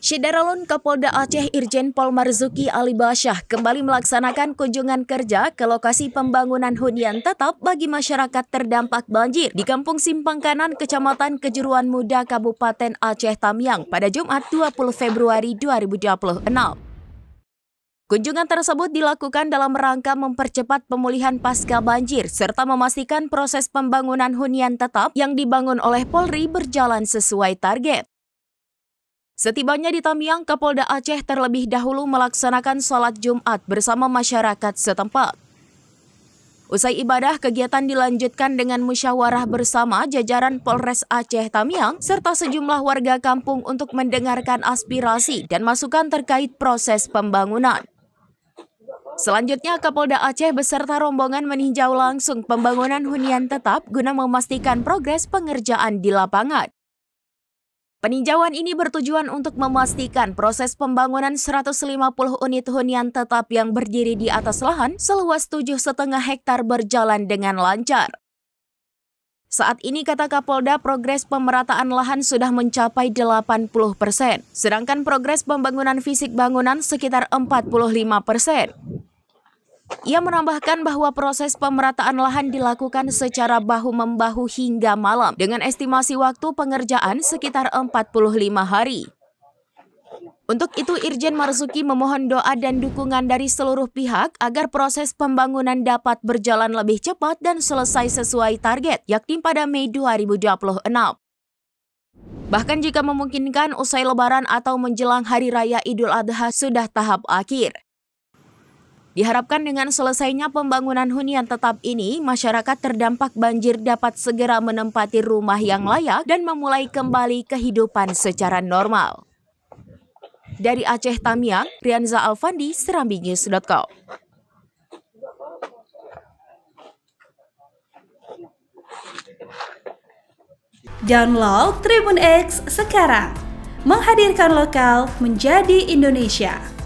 Syederalun Kapolda Aceh Irjen Pol Marzuki Ali Basyah kembali melaksanakan kunjungan kerja ke lokasi pembangunan hunian tetap bagi masyarakat terdampak banjir di Kampung Simpang Kanan, Kecamatan Kejuruan Muda, Kabupaten Aceh Tamiang pada Jumat 20 Februari 2026. Kunjungan tersebut dilakukan dalam rangka mempercepat pemulihan pasca banjir serta memastikan proses pembangunan hunian tetap yang dibangun oleh Polri berjalan sesuai target. Setibanya di Tamiang, Kapolda Aceh terlebih dahulu melaksanakan sholat Jumat bersama masyarakat setempat. Usai ibadah, kegiatan dilanjutkan dengan musyawarah bersama jajaran Polres Aceh Tamiang serta sejumlah warga kampung untuk mendengarkan aspirasi dan masukan terkait proses pembangunan. Selanjutnya, Kapolda Aceh beserta rombongan meninjau langsung pembangunan hunian tetap guna memastikan progres pengerjaan di lapangan. Peninjauan ini bertujuan untuk memastikan proses pembangunan 150 unit hunian tetap yang berdiri di atas lahan seluas 7,5 hektar berjalan dengan lancar. Saat ini, kata Kapolda, progres pemerataan lahan sudah mencapai 80%, sedangkan progres pembangunan fisik bangunan sekitar 45%. Ia menambahkan bahwa proses pemerataan lahan dilakukan secara bahu-membahu hingga malam dengan estimasi waktu pengerjaan sekitar 45 hari. Untuk itu, Irjen Marzuki memohon doa dan dukungan dari seluruh pihak agar proses pembangunan dapat berjalan lebih cepat dan selesai sesuai target, yakni pada Mei 2026. Bahkan jika memungkinkan, usai Lebaran atau menjelang Hari Raya Idul Adha sudah tahap akhir. Diharapkan dengan selesainya pembangunan hunian tetap ini, masyarakat terdampak banjir dapat segera menempati rumah yang layak dan memulai kembali kehidupan secara normal. Dari Aceh Tamiang, Rianza Alfandi, serambinews.com. Download Tribun X sekarang, menghadirkan lokal menjadi Indonesia.